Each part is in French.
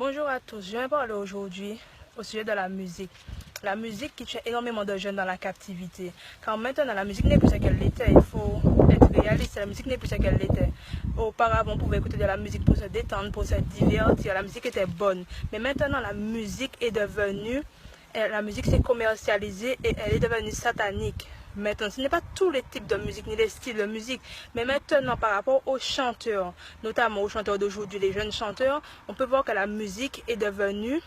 Bonjour à tous, je vais parler aujourd'hui au sujet de la musique. La musique qui tient énormément de jeunes dans la captivité. Car maintenant, la musique n'est plus ce qu'elle était. Il faut être réaliste, la musique n'est plus ce qu'elle était. Auparavant, on pouvait écouter de la musique pour se détendre, pour se divertir. La musique était bonne. Mais maintenant, la musique est devenue, la musique s'est commercialisée et elle est devenue satanique. Maintenant, ce n'est pas tous les types de musique ni les styles de musique, mais maintenant par rapport aux chanteurs, notamment aux chanteurs d'aujourd'hui, les jeunes chanteurs, on peut voir que la musique est devenue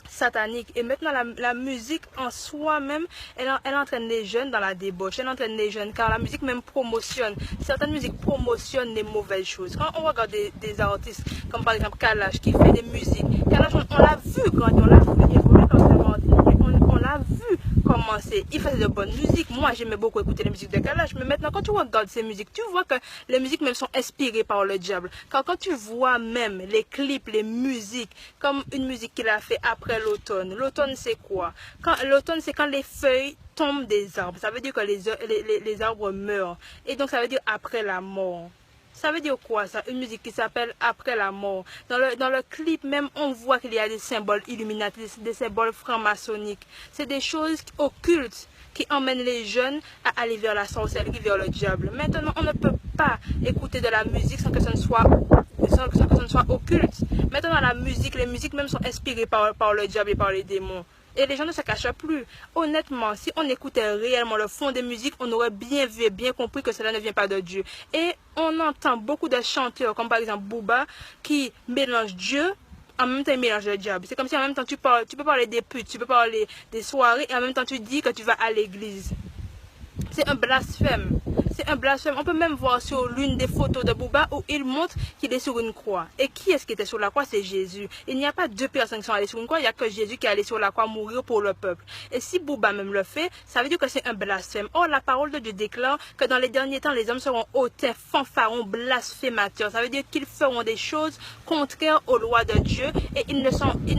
satanique. Et maintenant, la musique en soi-même, elle entraîne les jeunes dans la débauche, elle entraîne les jeunes, car la musique même promotionne, certaines musiques promotionnent les mauvaises choses. Quand on regarde des artistes, comme par exemple Kalash, qui fait des musiques, Kalash, on l'a vu quand on l'a vu évoluer dans ce monde, on l'a vu commencer, il faisait de bonnes musiques. Moi, j'aimais beaucoup écouter les musiques de Kalash, mais maintenant, quand tu regardes ces musiques, tu vois que les musiques même sont inspirées par le diable. Car quand tu vois même les clips, les musiques, comme une musique qu'il a fait après l'automne. L'automne, c'est quoi? L'automne, c'est quand les feuilles tombent des arbres. Ça veut dire que les arbres meurent. Et donc, ça veut dire après la mort. Ça veut dire quoi ça? Une musique qui s'appelle Après la mort. Dans le clip même, on voit qu'il y a des symboles illuminatis, des symboles francs-maçonniques. C'est des choses occultes qui emmènent les jeunes à aller vers la sorcellerie, vers le diable. Maintenant, on ne peut pas écouter de la musique sans que ce ne soit occulte. Maintenant, la musique, les musiques même sont inspirées par le diable et par les démons. Et les gens ne se cachent plus. Honnêtement, si on écoutait réellement le fond des musiques, on aurait bien vu et bien compris que cela ne vient pas de Dieu. Et on entend beaucoup de chanteurs, comme par exemple Booba, qui mélangent Dieu, en même temps il mélange le diable. C'est comme si en même temps tu peux parler des putes, tu peux parler des soirées, et en même temps tu dis que tu vas à l'église. C'est un blasphème. C'est un blasphème. On peut même voir sur l'une des photos de Booba où il montre qu'il est sur une croix. Et qui est-ce qui était sur la croix? C'est Jésus. Il n'y a pas deux personnes qui sont allées sur une croix. Il n'y a que Jésus qui est allé sur la croix mourir pour le peuple. Et si Booba même le fait, ça veut dire que c'est un blasphème. Or, la parole de Dieu déclare que dans les derniers temps, les hommes seront hautains, fanfarons, blasphémateurs. Ça veut dire qu'ils feront des choses contraires aux lois de Dieu et ils ne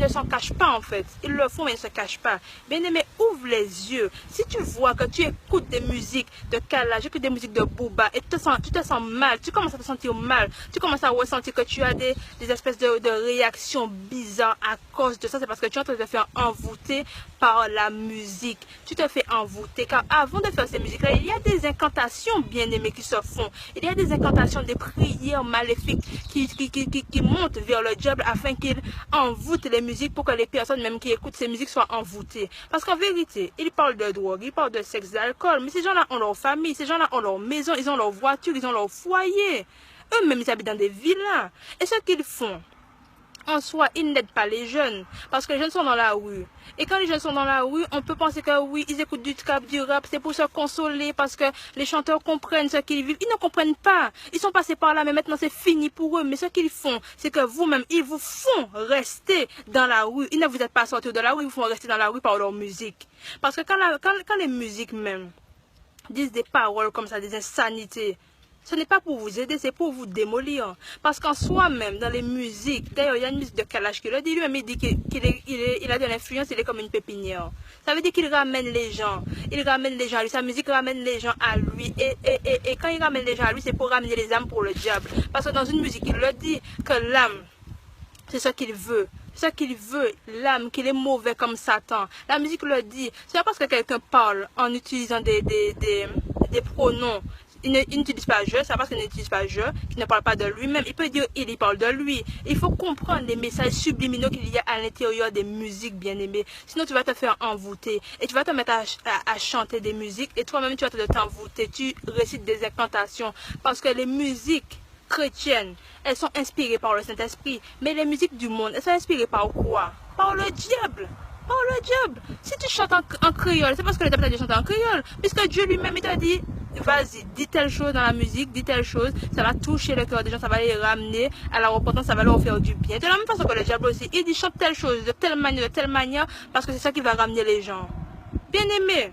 s'en cachent pas en fait. Ils le font mais ils ne se cachent pas. Bien-aimé, ouvre les yeux. Si tu vois que tu écoutes des musiques de Kalash, que des musiques de Booba et tu te sens mal, tu commences à te sentir mal, tu commences à ressentir que tu as des espèces de réactions bizarres à cause de ça, c'est parce que tu es en train de te faire envoûter par la musique. Tu te fais envoûter car avant de faire ces musiques-là, il y a des incantations bien-aimées qui se font. Il y a des incantations, des prières maléfiques qui montent vers le diable afin qu'il envoûte les musiques pour que les personnes même qui écoutent ces musiques soient envoûtées. Parce qu'en vérité, ils parlent de drogue, ils parlent de sexe, d'alcool, mais ces gens-là ont leur famille, ces gens-là ont leur maison, ils ont leur voiture, ils ont leur foyer. Eux-mêmes, ils habitent dans des villas. Et ce qu'ils font, en soi, ils n'aident pas les jeunes. Parce que les jeunes sont dans la rue. Et quand les jeunes sont dans la rue, on peut penser que oui, ils écoutent du trap, du rap, c'est pour se consoler, parce que les chanteurs comprennent ce qu'ils vivent. Ils ne comprennent pas. Ils sont passés par là, mais maintenant c'est fini pour eux. Mais ce qu'ils font, c'est que vous-même, ils vous font rester dans la rue. Ils ne vous êtes pas sortis de la rue, ils vous font rester dans la rue par leur musique. Parce que quand les musiques même disent des paroles comme ça, des insanités, ce n'est pas pour vous aider, c'est pour vous démolir. Parce qu'en soi-même, dans les musiques, d'ailleurs, il y a une musique de Kalash qui le dit, lui-même, il dit qu'il a de l'influence, il est comme une pépinière. Ça veut dire qu'il ramène les gens. Il ramène les gens à lui. Sa musique ramène les gens à lui. Et quand il ramène les gens à lui, c'est pour ramener les âmes pour le diable. Parce que dans une musique, il le dit que l'âme, c'est ce qu'il veut. Ce qu'il veut, l'âme, qu'il est mauvais comme Satan. La musique le dit. C'est pas parce que quelqu'un parle en utilisant des pronoms. Il n'utilise pas je, c'est parce qu'il n'utilise pas je, qu'il ne parle pas de lui-même. Il peut dire il parle de lui. Il faut comprendre les messages subliminaux qu'il y a à l'intérieur des musiques bien-aimées. Sinon, tu vas te faire envoûter. Et tu vas te mettre à chanter des musiques. Et toi-même, tu vas te t'envoûter. Tu récites des incantations. Parce que les musiques chrétiennes, elles sont inspirées par le Saint-Esprit. Mais les musiques du monde, elles sont inspirées par quoi? Par le diable. Par le diable. Si tu chantes en créole, c'est parce que le diable t'a dit de chanter en créole. Puisque Dieu lui-même, il t'a dit, vas-y, dis telle chose dans la musique, dis telle chose, ça va toucher le cœur des gens, ça va les ramener à la repentance, ça va leur faire du bien. De la même façon que le diable aussi, il dit chante telle chose, de telle manière, parce que c'est ça qui va ramener les gens. Bien aimé,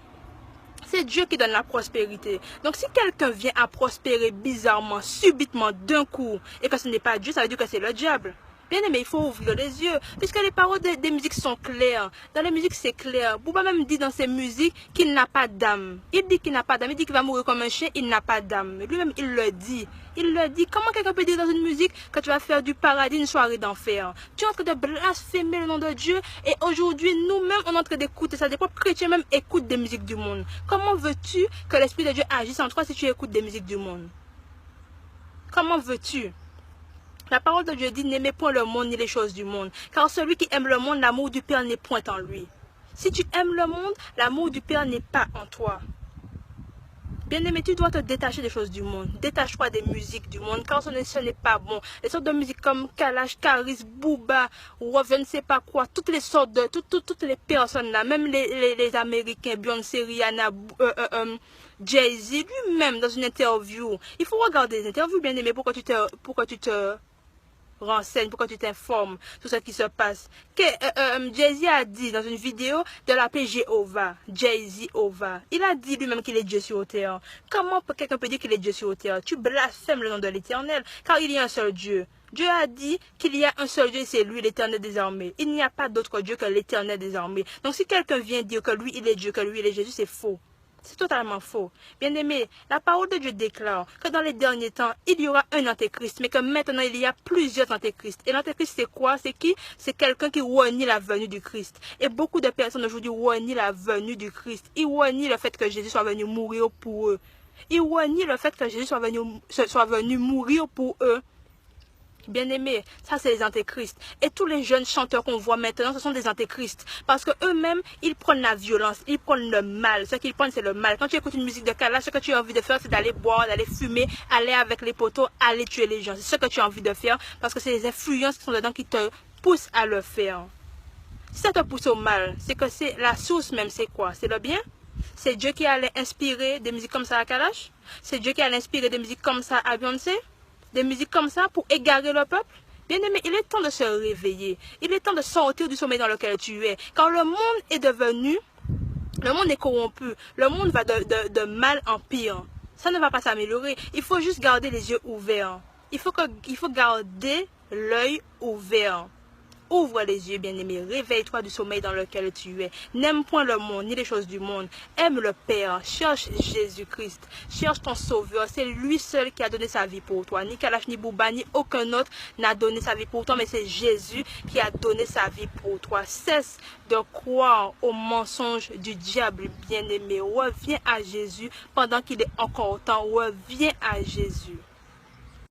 c'est Dieu qui donne la prospérité. Donc si quelqu'un vient à prospérer bizarrement, subitement, d'un coup, et que ce n'est pas Dieu, ça veut dire que c'est le diable. Bien aimé, il faut ouvrir les yeux, puisque les paroles des musiques sont claires. Dans les musiques, c'est clair. Booba même dit dans ses musiques qu'il n'a pas d'âme. Il dit qu'il n'a pas d'âme. Il dit qu'il va mourir comme un chien, il n'a pas d'âme. Lui-même, il le dit. Il le dit. Comment quelqu'un peut dire dans une musique que tu vas faire du paradis une soirée d'enfer? Tu es en train de blasphémer le nom de Dieu. Et aujourd'hui, nous-mêmes, on est en train d'écouter ça. Des propres chrétiens même écoutent des musiques du monde. Comment veux-tu que l'Esprit de Dieu agisse en toi si tu écoutes des musiques du monde? Comment veux-tu? La parole de Dieu dit, n'aimez point le monde ni les choses du monde. Car celui qui aime le monde, l'amour du Père n'est point en lui. Si tu aimes le monde, l'amour du Père n'est pas en toi. Bien-aimé, tu dois te détacher des choses du monde. Détache-toi des musiques du monde, car ce n'est pas bon. Les sortes de musiques comme Kalash, Karis, Booba, ou je ne sais pas quoi, toutes les sortes de, toutes les personnes là, même les Américains, Beyoncé, Rihanna, Jay-Z, lui-même dans une interview. Il faut regarder les interviews, bien-aimé, pourquoi tu te renseignes, pourquoi tu t'informes sur ce qui se passe. Jay-Z a dit dans une vidéo de l'appeler Jéhovah, Jay-Z-Ova. Il a dit lui-même qu'il est Dieu sur terre. Comment quelqu'un peut dire qu'il est Dieu sur terre? Tu blasphèmes le nom de l'Éternel, car il y a un seul Dieu. Dieu a dit qu'il y a un seul Dieu et c'est lui l'Éternel des armées. Il n'y a pas d'autre Dieu que l'Éternel des armées. Donc si quelqu'un vient dire que lui il est Dieu, que lui il est Jésus, c'est faux. C'est totalement faux. Bien-aimé, la parole de Dieu déclare que dans les derniers temps, il y aura un antéchrist, mais que maintenant, il y a plusieurs antéchrists. Et l'antéchrist, c'est quoi? C'est qui? C'est quelqu'un qui renie la venue du Christ. Et beaucoup de personnes aujourd'hui renient la venue du Christ. Ils renient le fait que Jésus soit venu mourir pour eux. Ils renient le fait que Jésus soit venu mourir pour eux. Bien-aimés, ça c'est les antéchrists. Et tous les jeunes chanteurs qu'on voit maintenant, ce sont des antéchrists. Parce que eux-mêmes, ils prennent la violence, ils prennent le mal. Ce qu'ils prennent, c'est le mal. Quand tu écoutes une musique de Kalash, ce que tu as envie de faire, c'est d'aller boire, d'aller fumer, aller avec les poteaux, aller tuer les gens. C'est ce que tu as envie de faire. Parce que c'est les influences qui sont dedans qui te poussent à le faire. Si ça te pousse au mal, c'est que c'est la source même, c'est quoi? C'est le bien? C'est Dieu qui allait inspirer des musiques comme ça à Kalash? C'est Dieu qui allait inspirer des musiques comme ça à Beyoncé? Des musiques comme ça pour égarer le peuple? Bien aimé, il est temps de se réveiller. Il est temps de sortir du sommeil dans lequel tu es. Car le monde est corrompu. Le monde va de mal en pire. Ça ne va pas s'améliorer. Il faut juste garder les yeux ouverts. Il faut garder l'œil ouvert. Ouvre les yeux, bien-aimé. Réveille-toi du sommeil dans lequel tu es. N'aime point le monde, ni les choses du monde. Aime le Père. Cherche Jésus-Christ. Cherche ton Sauveur. C'est lui seul qui a donné sa vie pour toi. Ni Kalash, ni Booba, ni aucun autre n'a donné sa vie pour toi. Mais c'est Jésus qui a donné sa vie pour toi. Cesse de croire aux mensonges du diable, bien-aimé. Reviens à Jésus pendant qu'il est encore temps. Reviens à Jésus.